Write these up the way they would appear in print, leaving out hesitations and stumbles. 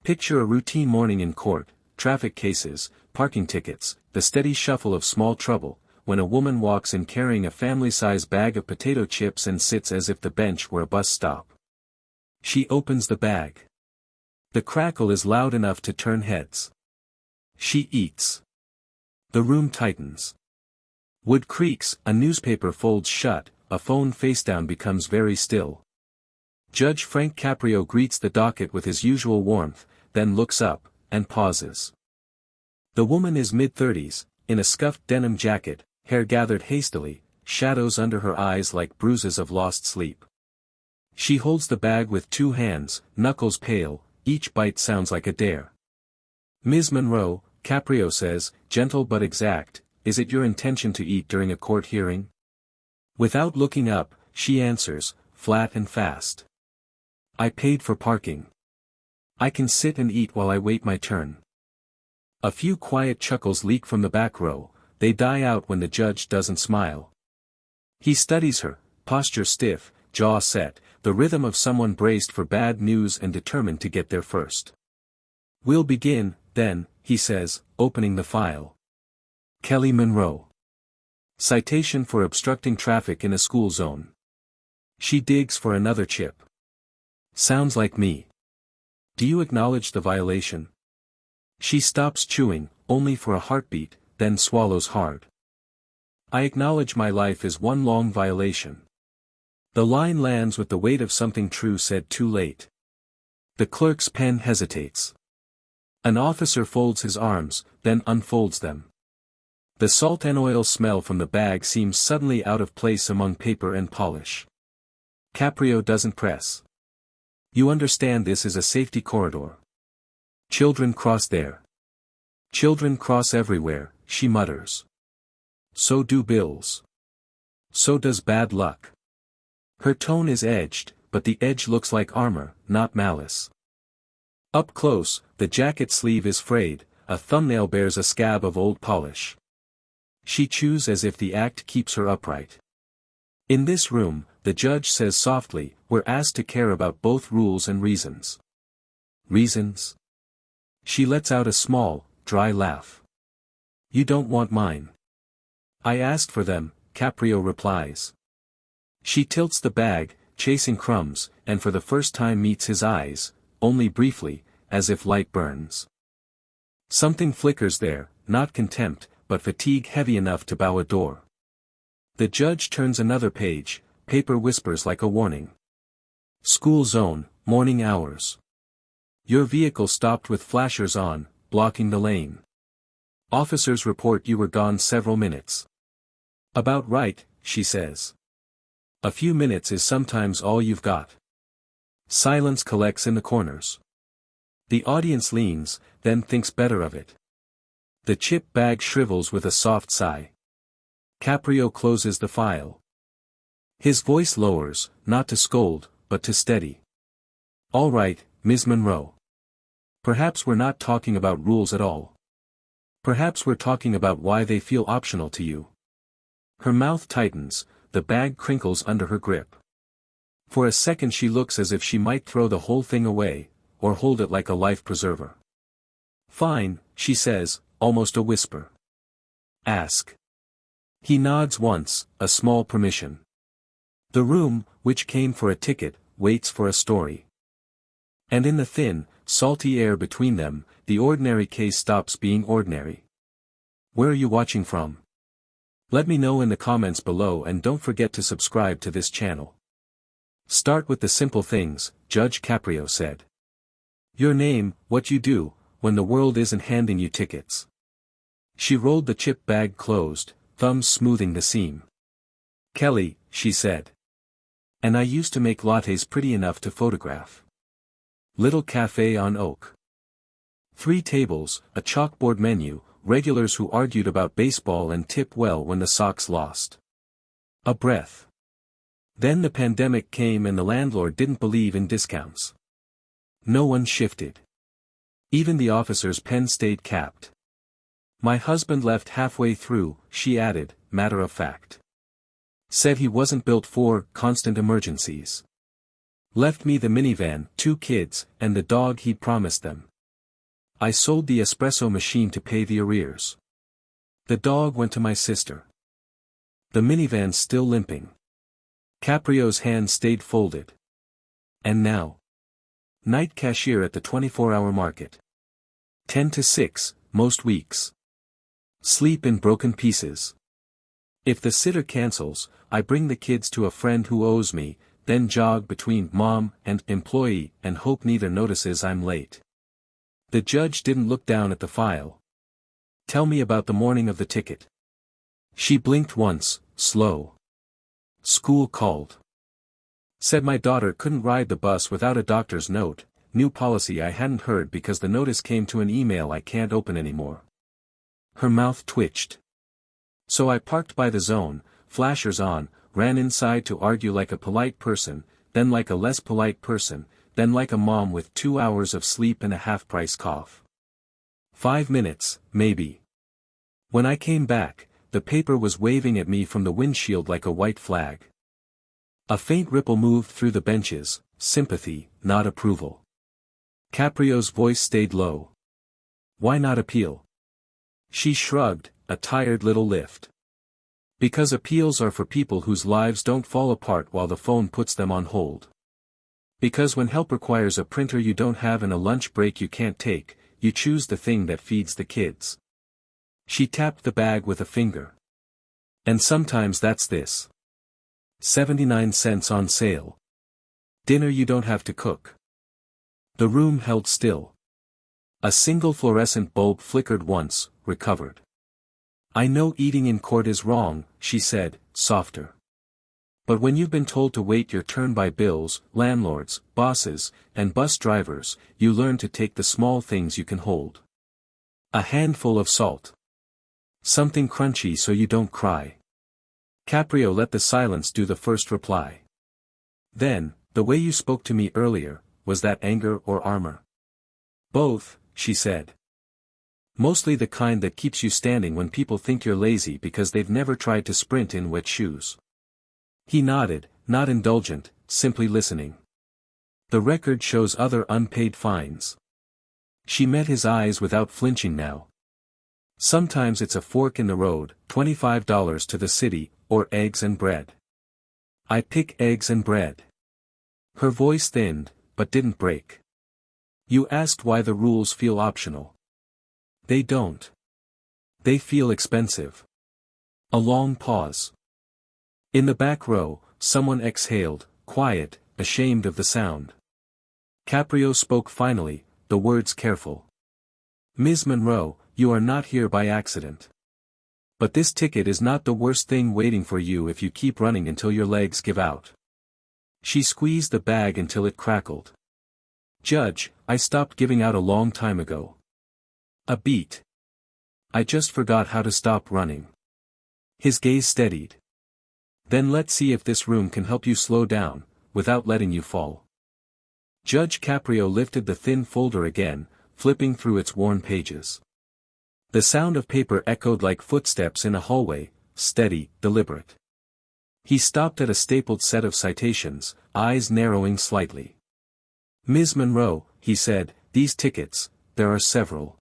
Picture a routine morning in court: traffic cases, parking tickets, the steady shuffle of small trouble, when a woman walks in carrying a family-size bag of potato chips and sits as if the bench were a bus stop. She opens the bag. The crackle is loud enough to turn heads. She eats. The room tightens. Wood creaks, a newspaper folds shut, a phone facedown becomes very still. Judge Frank Caprio greets the docket with his usual warmth, then looks up, and pauses. The woman is mid-30s, in a scuffed denim jacket, hair gathered hastily, shadows under her eyes like bruises of lost sleep. She holds the bag with two hands, knuckles pale, each bite sounds like a dare. "Ms. Monroe," Caprio says, gentle but exact, "is it your intention to eat during a court hearing?" Without looking up, she answers, flat and fast. "I paid for parking. I can sit and eat while I wait my turn." A few quiet chuckles leak from the back row, they die out when the judge doesn't smile. He studies her, posture stiff, jaw set, the rhythm of someone braced for bad news and determined to get there first. "We'll begin, then," he says, opening the file. Kelly Monroe. Citation for obstructing traffic in a school zone. She digs for another chip. "Sounds like me. Do you acknowledge the violation?" She stops chewing, only for a heartbeat, then swallows hard. "I acknowledge my life is one long violation." The line lands with the weight of something true said too late. The clerk's pen hesitates. An officer folds his arms, then unfolds them. The salt and oil smell from the bag seems suddenly out of place among paper and polish. Caprio doesn't press. "You understand this is a safety corridor. Children cross there. Children cross everywhere," she mutters. "So do bills. So does bad luck." Her tone is edged, but the edge looks like armor, not malice. Up close, the jacket sleeve is frayed, a thumbnail bears a scab of old polish. She chews as if the act keeps her upright. "In this room," the judge says softly, "we're asked to care about both rules and reasons." "Reasons?" She lets out a small, dry laugh. "You don't want mine." "I asked for them," Caprio replies. She tilts the bag, chasing crumbs, and for the first time meets his eyes, only briefly, as if light burns. Something flickers there, not contempt, but fatigue heavy enough to bow a door. The judge turns another page, paper whispers like a warning. "School zone, morning hours. Your vehicle stopped with flashers on, blocking the lane. Officers report you were gone several minutes." "About right," she says. "A few minutes is sometimes all you've got." Silence collects in the corners. The audience leans, then thinks better of it. The chip bag shrivels with a soft sigh. Caprio closes the file. His voice lowers, not to scold, but to steady. "All right, Ms. Monroe. Perhaps we're not talking about rules at all. Perhaps we're talking about why they feel optional to you." Her mouth tightens, the bag crinkles under her grip. For a second she looks as if she might throw the whole thing away, or hold it like a life preserver. "Fine," she says, almost a whisper. "Ask." He nods once, a small permission. The room, which came for a ticket, waits for a story. And in the thin, salty air between them, the ordinary case stops being ordinary. "Where are you watching from? Let me know in the comments below, and don't forget to subscribe to this channel." "Start with the simple things," Judge Caprio said. "Your name, what you do, when the world isn't handing you tickets." She rolled the chip bag closed, thumbs smoothing the seam. "Kelly," she said. "And I used to make lattes pretty enough to photograph." Little cafe on Oak. 3 tables, a chalkboard menu, regulars who argued about baseball and tipped well when the Sox lost. A breath. Then the pandemic came and the landlord didn't believe in discounts. No one shifted. Even the officer's pen stayed capped. "My husband left halfway through," she added, matter of fact. "Said he wasn't built for constant emergencies. Left me the minivan, 2 kids, and the dog he'd promised them." I sold the espresso machine to pay the arrears. The dog went to my sister. The minivan still limping. Caprio's hands stayed folded. And now? Night cashier at the 24-hour market. 10 to 6, most weeks. Sleep in broken pieces. If the sitter cancels, I bring the kids to a friend who owes me, then jog between mom and employee and hope neither notices I'm late. The judge didn't look down at the file. Tell me about the morning of the ticket. She blinked once, slow. School called. Said my daughter couldn't ride the bus without a doctor's note, new policy I hadn't heard because the notice came to an email I can't open anymore. Her mouth twitched. So I parked by the zone, flashers on, ran inside to argue like a polite person, then like a less polite person, then like a mom with 2 hours of sleep and a half-price cough. 5 minutes, maybe. When I came back, the paper was waving at me from the windshield like a white flag. A faint ripple moved through the benches, sympathy, not approval. Caprio's voice stayed low. Why not appeal? She shrugged, a tired little lift. Because appeals are for people whose lives don't fall apart while the phone puts them on hold. Because when help requires a printer you don't have and a lunch break you can't take, you choose the thing that feeds the kids. She tapped the bag with a finger. And sometimes that's this. 79 cents on sale. Dinner you don't have to cook. The room held still. A single fluorescent bulb flickered once, recovered. I know eating in court is wrong, she said, softer. But when you've been told to wait your turn by bills, landlords, bosses, and bus drivers, you learn to take the small things you can hold. A handful of salt. Something crunchy so you don't cry. Caprio let the silence do the first reply. Then, the way you spoke to me earlier, was that anger or armor? Both, she said. Mostly the kind that keeps you standing when people think you're lazy because they've never tried to sprint in wet shoes. He nodded, not indulgent, simply listening. The record shows other unpaid fines. She met his eyes without flinching now. Sometimes it's a fork in the road, $25 to the city, or eggs and bread. I pick eggs and bread. Her voice thinned, but didn't break. You asked why the rules feel optional. They don't. They feel expensive. A long pause. In the back row, someone exhaled, quiet, ashamed of the sound. Caprio spoke finally, the words careful. Ms. Monroe, you are not here by accident. But this ticket is not the worst thing waiting for you if you keep running until your legs give out. She squeezed the bag until it crackled. Judge, I stopped giving out a long time ago. A beat. I just forgot how to stop running. His gaze steadied. Then let's see if this room can help you slow down, without letting you fall. Judge Caprio lifted the thin folder again, flipping through its worn pages. The sound of paper echoed like footsteps in a hallway, steady, deliberate. He stopped at a stapled set of citations, eyes narrowing slightly. Ms. Monroe, he said, these tickets, there are several.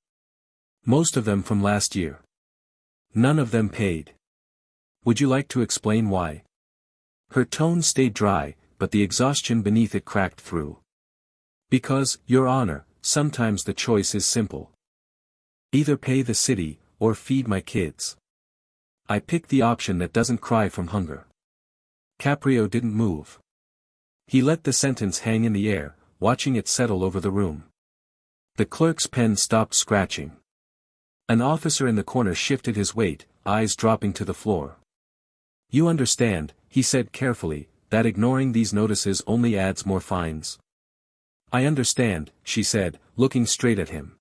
Most of them from last year. None of them paid. Would you like to explain why? Her tone stayed dry, but the exhaustion beneath it cracked through. Because, Your Honor, sometimes the choice is simple. Either pay the city, or feed my kids. I picked the option that doesn't cry from hunger. Caprio didn't move. He let the sentence hang in the air, watching it settle over the room. The clerk's pen stopped scratching. An officer in the corner shifted his weight, eyes dropping to the floor. You understand, he said carefully, that ignoring these notices only adds more fines. I understand, she said, looking straight at him.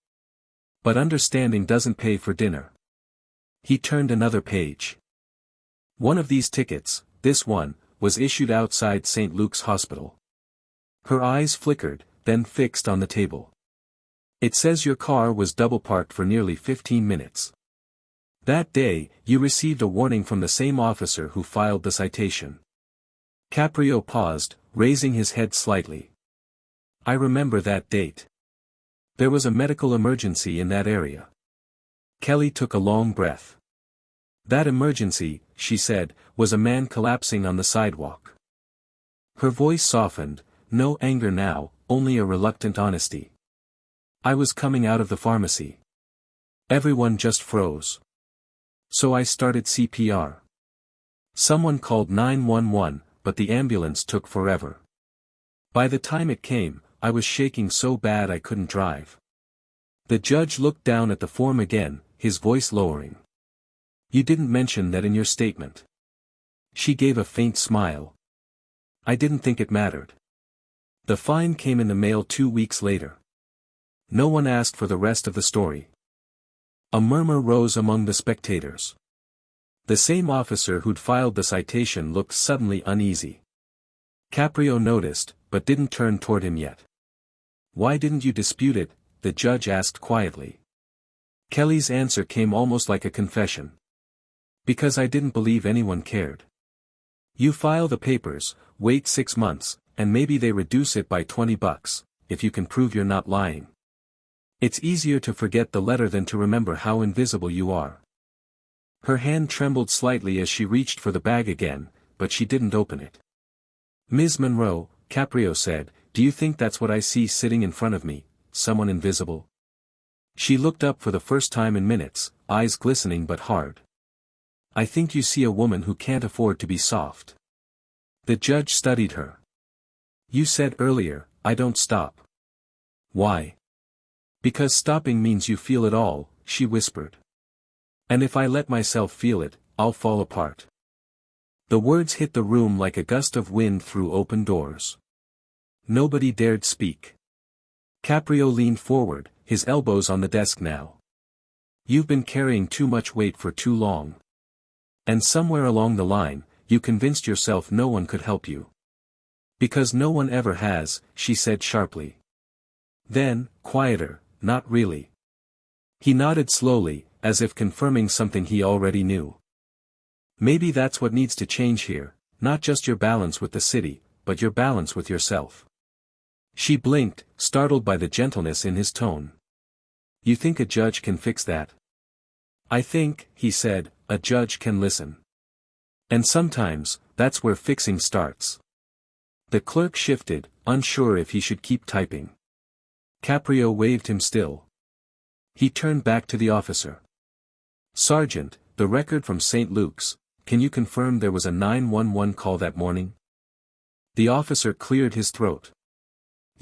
But understanding doesn't pay for dinner. He turned another page. One of these tickets, this one, was issued outside St. Luke's Hospital. Her eyes flickered, then fixed on the table. It says your car was double parked for nearly 15 minutes. That day, you received a warning from the same officer who filed the citation. Caprio paused, raising his head slightly. I remember that date. There was a medical emergency in that area. Kelly took a long breath. That emergency, she said, was a man collapsing on the sidewalk. Her voice softened, no anger now, only a reluctant honesty. I was coming out of the pharmacy. Everyone just froze. So I started CPR. Someone called 911, but the ambulance took forever. By the time it came, I was shaking so bad I couldn't drive. The judge looked down at the form again, his voice lowering. You didn't mention that in your statement. She gave a faint smile. I didn't think it mattered. The fine came in the mail 2 weeks later. No one asked for the rest of the story. A murmur rose among the spectators. The same officer who'd filed the citation looked suddenly uneasy. Caprio noticed, but didn't turn toward him yet. Why didn't you dispute it? The judge asked quietly. Kelly's answer came almost like a confession. Because I didn't believe anyone cared. You file the papers, wait 6 months, and maybe they reduce it by $20, if you can prove you're not lying. It's easier to forget the letter than to remember how invisible you are. Her hand trembled slightly as she reached for the bag again, but she didn't open it. Ms. Monroe, Caprio said, do you think that's what I see sitting in front of me, someone invisible? She looked up for the first time in minutes, eyes glistening but hard. I think you see a woman who can't afford to be soft. The judge studied her. You said earlier, I don't stop. Why? Because stopping means you feel it all, she whispered. And if I let myself feel it, I'll fall apart. The words hit the room like a gust of wind through open doors. Nobody dared speak. Caprio leaned forward, his elbows on the desk now. You've been carrying too much weight for too long. And somewhere along the line, you convinced yourself no one could help you. Because no one ever has, she said sharply. Then, quieter, not really. He nodded slowly, as if confirming something he already knew. Maybe that's what needs to change here, not just your balance with the city, but your balance with yourself. She blinked, startled by the gentleness in his tone. You think a judge can fix that? I think, he said, a judge can listen. And sometimes, that's where fixing starts. The clerk shifted, unsure if he should keep typing. Caprio waved him still. He turned back to the officer. Sergeant, the record from St. Luke's, can you confirm there was a 911 call that morning? The officer cleared his throat.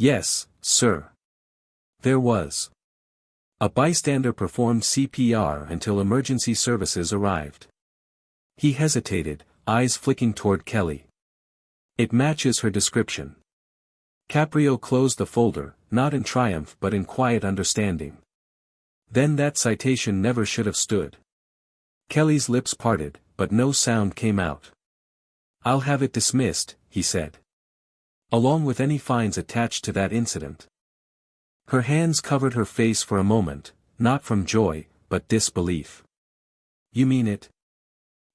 Yes, sir. There was. A bystander performed CPR until emergency services arrived. He hesitated, eyes flicking toward Kelly. It matches her description. Caprio closed the folder, not in triumph but in quiet understanding. Then that citation never should have stood. Kelly's lips parted, but no sound came out. I'll have it dismissed, he said. Along with any fines attached to that incident. Her hands covered her face for a moment, not from joy, but disbelief. You mean it?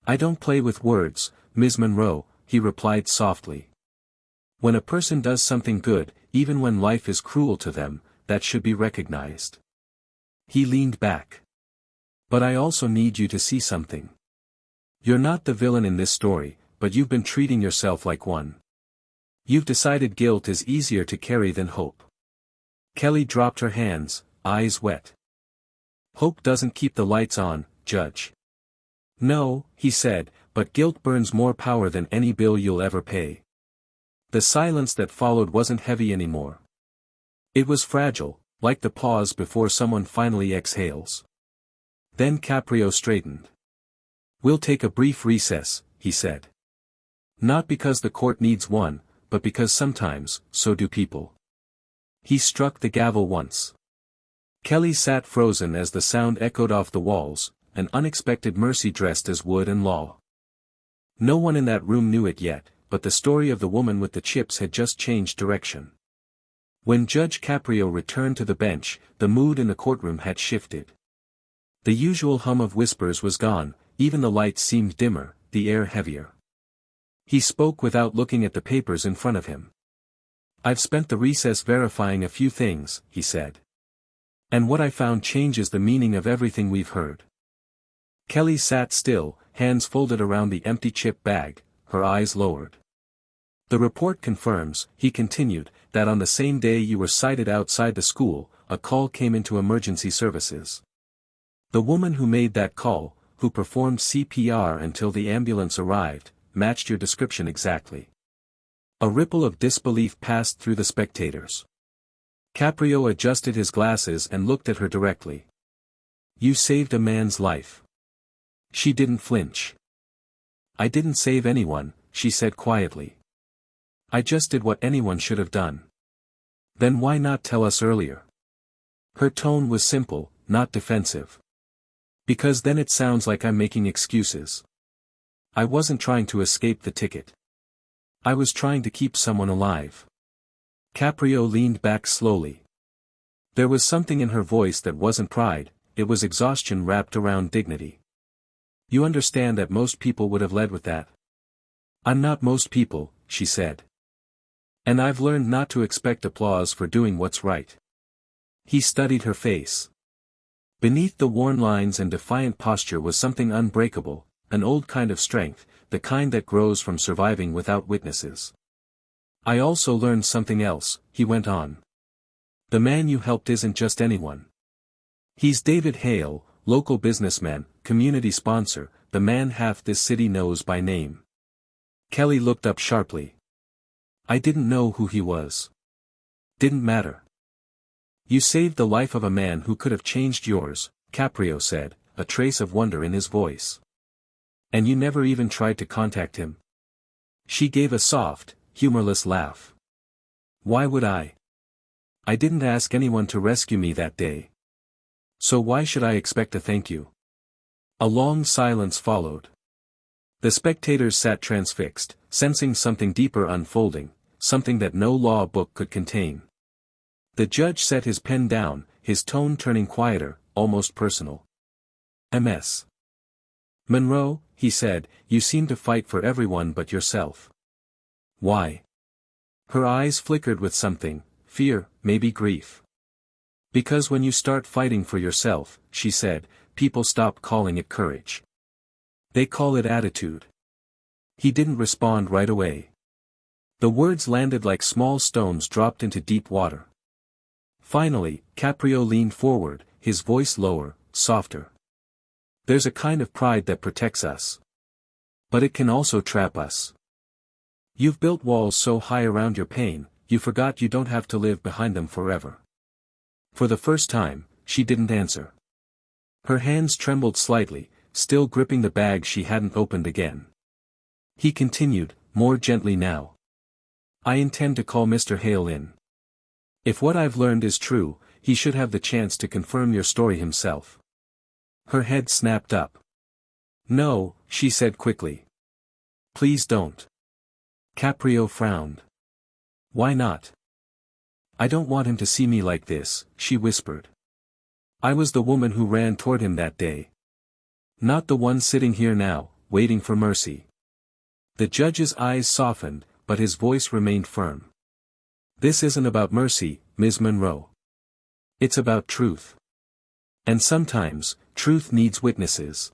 I don't play with words, Ms. Monroe, he replied softly. When a person does something good, even when life is cruel to them, that should be recognized. He leaned back. But I also need you to see something. You're not the villain in this story, but you've been treating yourself like one. You've decided guilt is easier to carry than hope. Kelly dropped her hands, eyes wet. Hope doesn't keep the lights on, Judge. No, he said, but guilt burns more power than any bill you'll ever pay. The silence that followed wasn't heavy anymore. It was fragile, like the pause before someone finally exhales. Then Caprio straightened. We'll take a brief recess, he said. Not because the court needs one, but because sometimes, so do people. He struck the gavel once. Kelly sat frozen as the sound echoed off the walls, an unexpected mercy dressed as wood and law. No one in that room knew it yet, but the story of the woman with the chips had just changed direction. When Judge Caprio returned to the bench, the mood in the courtroom had shifted. The usual hum of whispers was gone, even the lights seemed dimmer, the air heavier. He spoke without looking at the papers in front of him. I've spent the recess verifying a few things, he said. And what I found changes the meaning of everything we've heard. Kelly sat still, hands folded around the empty chip bag, her eyes lowered. The report confirms, he continued, that on the same day you were sighted outside the school, a call came into emergency services. The woman who made that call, who performed CPR until the ambulance arrived, matched your description exactly. A ripple of disbelief passed through the spectators. Caprio adjusted his glasses and looked at her directly. You saved a man's life. She didn't flinch. I didn't save anyone, she said quietly. I just did what anyone should have done. Then why not tell us earlier? Her tone was simple, not defensive. Because then it sounds like I'm making excuses. I wasn't trying to escape the ticket. I was trying to keep someone alive. Caprio leaned back slowly. There was something in her voice that wasn't pride, it was exhaustion wrapped around dignity. You understand that most people would have led with that. I'm not most people, she said. And I've learned not to expect applause for doing what's right. He studied her face. Beneath the worn lines and defiant posture was something unbreakable, an old kind of strength, the kind that grows from surviving without witnesses. I also learned something else, he went on. The man you helped isn't just anyone. He's David Hale, local businessman, community sponsor, the man half this city knows by name. Kelly looked up sharply. I didn't know who he was. Didn't matter. You saved the life of a man who could have changed yours, Caprio said, a trace of wonder in his voice. And you never even tried to contact him? She gave a soft, humorless laugh. Why would I? I didn't ask anyone to rescue me that day. So why should I expect a thank you? A long silence followed. The spectators sat transfixed, sensing something deeper unfolding, something that no law book could contain. The judge set his pen down, his tone turning quieter, almost personal. Ms. Monroe, he said, you seem to fight for everyone but yourself. Why? Her eyes flickered with something, fear, maybe grief. Because when you start fighting for yourself, she said, people stop calling it courage. They call it attitude. He didn't respond right away. The words landed like small stones dropped into deep water. Finally, Caprio leaned forward, his voice lower, softer. There's a kind of pride that protects us. But it can also trap us. You've built walls so high around your pain, you forgot you don't have to live behind them forever. For the first time, she didn't answer. Her hands trembled slightly, still gripping the bag she hadn't opened again. He continued, more gently now. I intend to call Mr. Hale in. If what I've learned is true, he should have the chance to confirm your story himself. Her head snapped up. No, she said quickly. Please don't. Caprio frowned. Why not? I don't want him to see me like this, she whispered. I was the woman who ran toward him that day. Not the one sitting here now, waiting for mercy. The judge's eyes softened, but his voice remained firm. This isn't about mercy, Ms. Monroe. It's about truth. And sometimes, truth needs witnesses.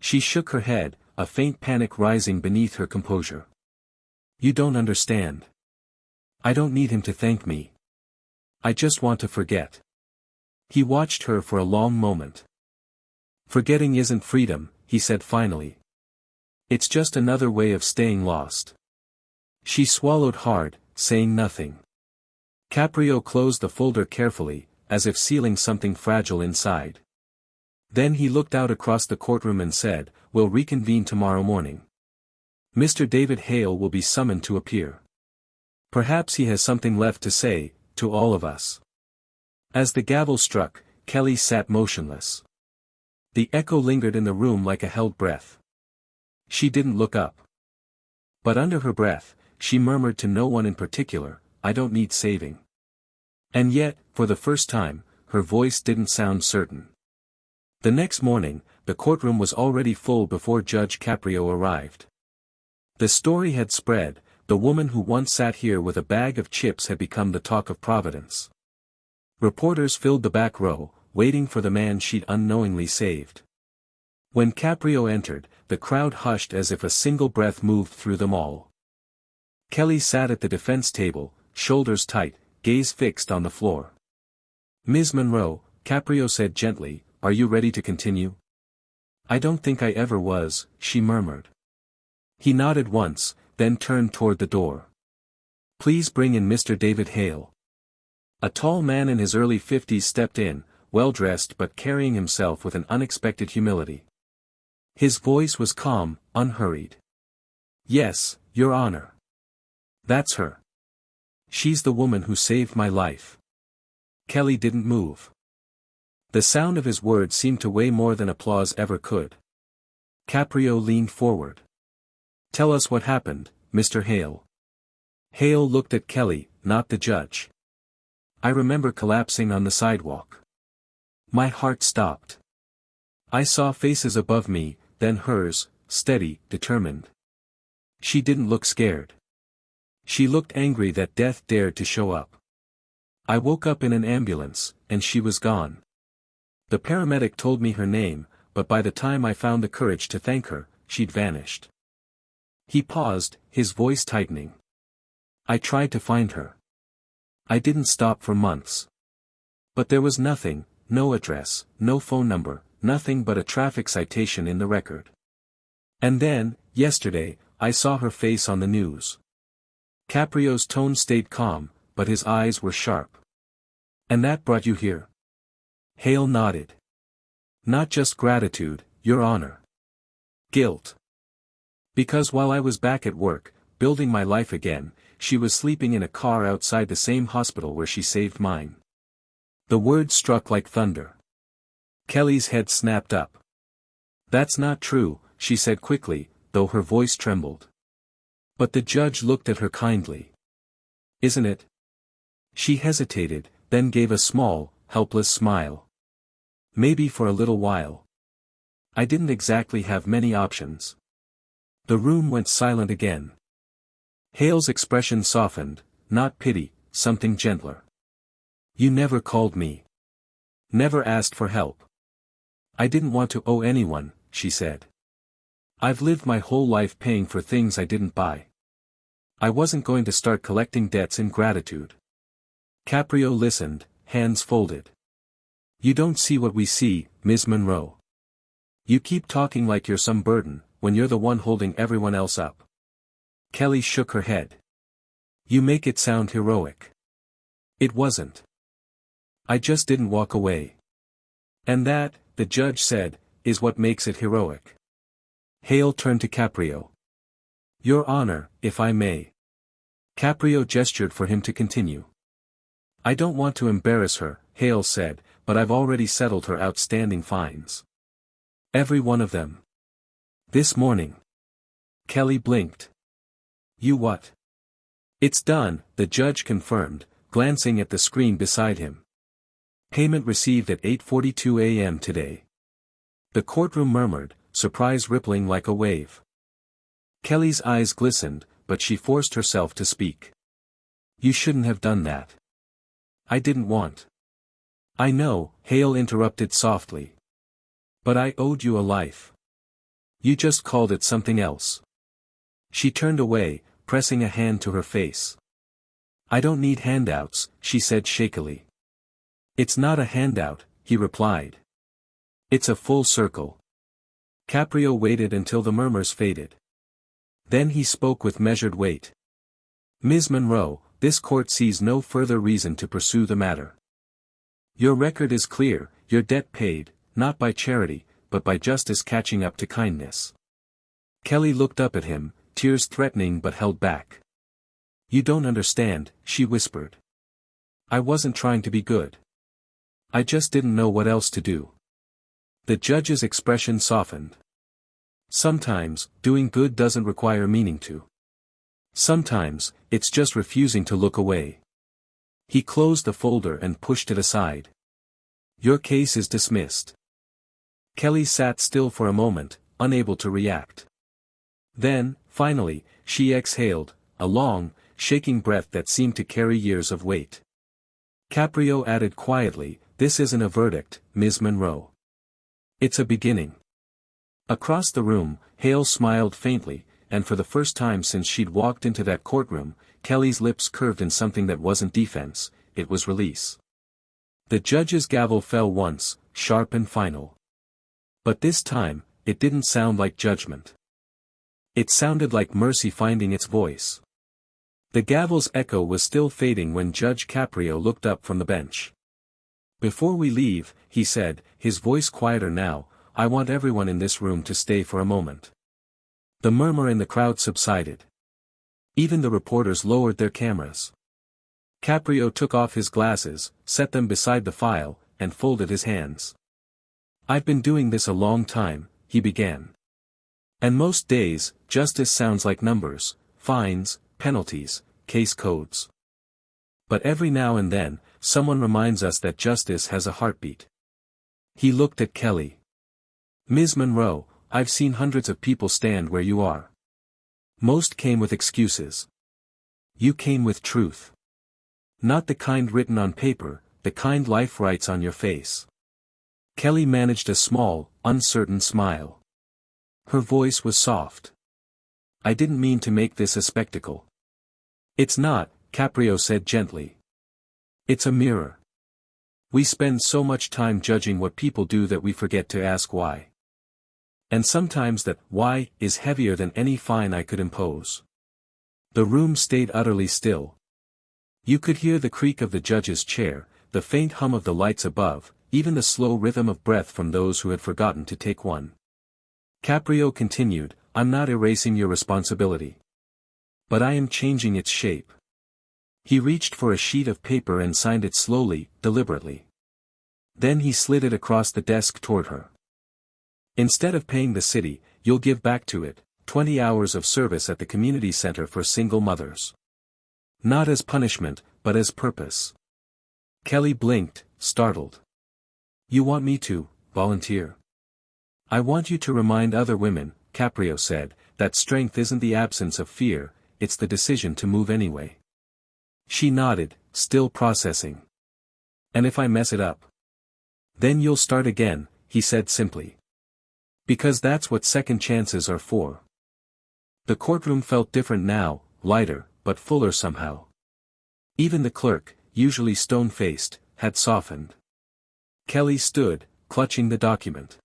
She shook her head, a faint panic rising beneath her composure. You don't understand. I don't need him to thank me. I just want to forget. He watched her for a long moment. Forgetting isn't freedom, he said finally. It's just another way of staying lost. She swallowed hard, saying nothing. Caprio closed the folder carefully, as if sealing something fragile inside. Then he looked out across the courtroom and said, We'll reconvene tomorrow morning. Mr. David Hale will be summoned to appear. Perhaps he has something left to say, to all of us. As the gavel struck, Kelly sat motionless. The echo lingered in the room like a held breath. She didn't look up. But under her breath, she murmured to no one in particular, I don't need saving. And yet, for the first time, her voice didn't sound certain. The next morning, the courtroom was already full before Judge Caprio arrived. The story had spread, the woman who once sat here with a bag of chips had become the talk of Providence. Reporters filled the back row, waiting for the man she'd unknowingly saved. When Caprio entered, the crowd hushed as if a single breath moved through them all. Kelly sat at the defense table, shoulders tight, gaze fixed on the floor. "Ms. Monroe," Caprio said gently, "are you ready to continue?" "I don't think I ever was," she murmured. He nodded once, then turned toward the door. "Please bring in Mr. David Hale." A tall man in his early 50s stepped in, well-dressed but carrying himself with an unexpected humility. His voice was calm, unhurried. "Yes, Your Honor. That's her. She's the woman who saved my life." Kelly didn't move. The sound of his words seemed to weigh more than applause ever could. Caprio leaned forward. "Tell us what happened, Mr. Hale." Hale looked at Kelly, not the judge. "I remember collapsing on the sidewalk. My heart stopped. I saw faces above me, then hers, steady, determined. She didn't look scared. She looked angry that death dared to show up. I woke up in an ambulance, and she was gone. The paramedic told me her name, but by the time I found the courage to thank her, she'd vanished." He paused, his voice tightening. "I tried to find her. I didn't stop for months. But there was nothing, no address, no phone number, nothing but a traffic citation in the record. And then, yesterday, I saw her face on the news." Caprio's tone stayed calm, but his eyes were sharp. "And that brought you here?" Hale nodded. "Not just gratitude, Your Honor. Guilt. Because while I was back at work, building my life again, she was sleeping in a car outside the same hospital where she saved mine." The words struck like thunder. Kelly's head snapped up. "That's not true," she said quickly, though her voice trembled. But the judge looked at her kindly. "Isn't it?" She hesitated, then gave a small, helpless smile. "Maybe for a little while. I didn't exactly have many options." The room went silent again. Hale's expression softened, not pity, something gentler. "You never called me. Never asked for help." "I didn't want to owe anyone," she said. "I've lived my whole life paying for things I didn't buy. I wasn't going to start collecting debts in gratitude." Caprio listened, hands folded. "You don't see what we see, Ms. Monroe. You keep talking like you're some burden, when you're the one holding everyone else up." Kelly shook her head. "You make it sound heroic. It wasn't. I just didn't walk away. And that, the judge said, is what makes it heroic." Hale turned to Caprio. "Your Honor, if I may." Caprio gestured for him to continue. "I don't want to embarrass her," Hale said, "but I've already settled her outstanding fines. Every one of them. This morning." Kelly blinked. "You what?" "It's done," the judge confirmed, glancing at the screen beside him. "Payment received at 8:42 a.m. today." The courtroom murmured, surprise rippling like a wave. Kelly's eyes glistened, but she forced herself to speak. "You shouldn't have done that. I didn't want." "I know," Hale interrupted softly. "But I owed you a life. You just called it something else." She turned away, pressing a hand to her face. "I don't need handouts," she said shakily. "It's not a handout," he replied. "It's a full circle." Caprio waited until the murmurs faded. Then he spoke with measured weight. "Ms. Monroe, this court sees no further reason to pursue the matter. Your record is clear, your debt paid, not by charity, but by justice catching up to kindness." Kelly looked up at him, tears threatening but held back. "You don't understand," she whispered. "I wasn't trying to be good. I just didn't know what else to do." The judge's expression softened. "Sometimes, doing good doesn't require meaning to. Sometimes, it's just refusing to look away." He closed the folder and pushed it aside. "Your case is dismissed." Kelly sat still for a moment, unable to react. Then, finally, she exhaled, a long, shaking breath that seemed to carry years of weight. Caprio added quietly, "This isn't a verdict, Ms. Monroe. It's a beginning." Across the room, Hale smiled faintly, and for the first time since she'd walked into that courtroom, Kelly's lips curved in something that wasn't defense, it was release. The judge's gavel fell once, sharp and final. But this time, it didn't sound like judgment. It sounded like mercy finding its voice. The gavel's echo was still fading when Judge Caprio looked up from the bench. "Before we leave," he said, his voice quieter now, "I want everyone in this room to stay for a moment." The murmur in the crowd subsided. Even the reporters lowered their cameras. Caprio took off his glasses, set them beside the file, and folded his hands. "I've been doing this a long time," he began. "And most days, justice sounds like numbers, fines, penalties, case codes. But every now and then, someone reminds us that justice has a heartbeat." He looked at Kelly. "Ms. Monroe, I've seen hundreds of people stand where you are. Most came with excuses. You came with truth. Not the kind written on paper, the kind life writes on your face." Kelly managed a small, uncertain smile. Her voice was soft. "I didn't mean to make this a spectacle." "It's not," Caprio said gently. "It's a mirror. We spend so much time judging what people do that we forget to ask why. And sometimes that why is heavier than any fine I could impose." The room stayed utterly still. You could hear the creak of the judge's chair, the faint hum of the lights above, even the slow rhythm of breath from those who had forgotten to take one. Caprio continued, "I'm not erasing your responsibility. But I am changing its shape." He reached for a sheet of paper and signed it slowly, deliberately. Then he slid it across the desk toward her. "Instead of paying the city, you'll give back to it 20 hours of service at the community center for single mothers. Not as punishment, but as purpose." Kelly blinked, startled. "You want me to volunteer?" "I want you to remind other women," Caprio said, "that strength isn't the absence of fear, it's the decision to move anyway." She nodded, still processing. "And if I mess it up?" "Then you'll start again," he said simply. "Because that's what second chances are for." The courtroom felt different now, lighter, but fuller somehow. Even the clerk, usually stone-faced, had softened. Kelly stood, clutching the document.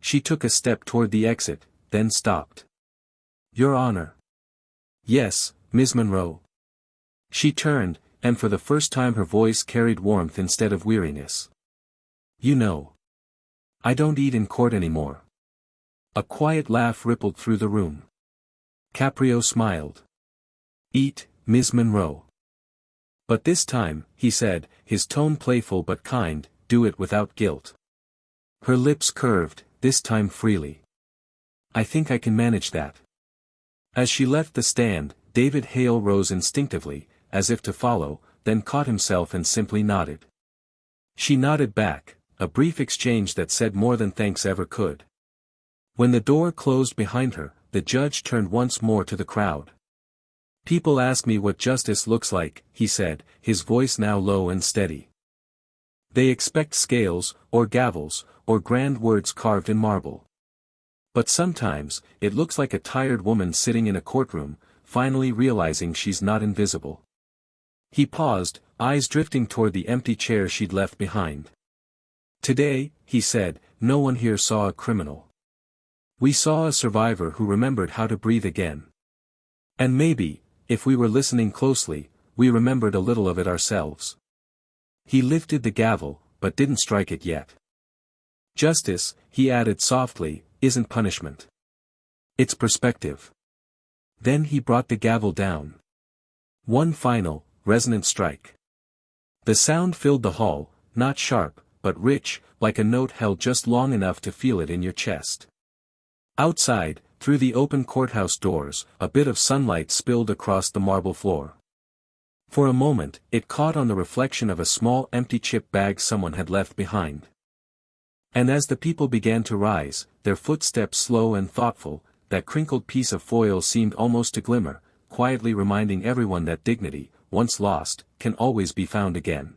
She took a step toward the exit, then stopped. "Your Honor." "Yes, Ms. Monroe." She turned, and for the first time her voice carried warmth instead of weariness. "You know, I don't eat in court anymore." A quiet laugh rippled through the room. Caprio smiled. "Eat, Ms. Monroe. But this time," he said, his tone playful but kind, "do it without guilt." Her lips curved, this time freely. "I think I can manage that." As she left the stand, David Hale rose instinctively, as if to follow, then caught himself and simply nodded. She nodded back, a brief exchange that said more than thanks ever could. When the door closed behind her, the judge turned once more to the crowd. "People ask me what justice looks like," he said, his voice now low and steady. "They expect scales, or gavels, or grand words carved in marble. But sometimes, it looks like a tired woman sitting in a courtroom, finally realizing she's not invisible." He paused, eyes drifting toward the empty chair she'd left behind. "Today," he said, "no one here saw a criminal. We saw a survivor who remembered how to breathe again. And maybe, if we were listening closely, we remembered a little of it ourselves." He lifted the gavel, but didn't strike it yet. "Justice," he added softly, "isn't punishment. It's perspective." Then he brought the gavel down. One final, resonant strike. The sound filled the hall, not sharp, but rich, like a note held just long enough to feel it in your chest. Outside, through the open courthouse doors, a bit of sunlight spilled across the marble floor. For a moment, it caught on the reflection of a small empty chip bag someone had left behind. And as the people began to rise, their footsteps slow and thoughtful, that crinkled piece of foil seemed almost to glimmer, quietly reminding everyone that dignity, once lost, can always be found again.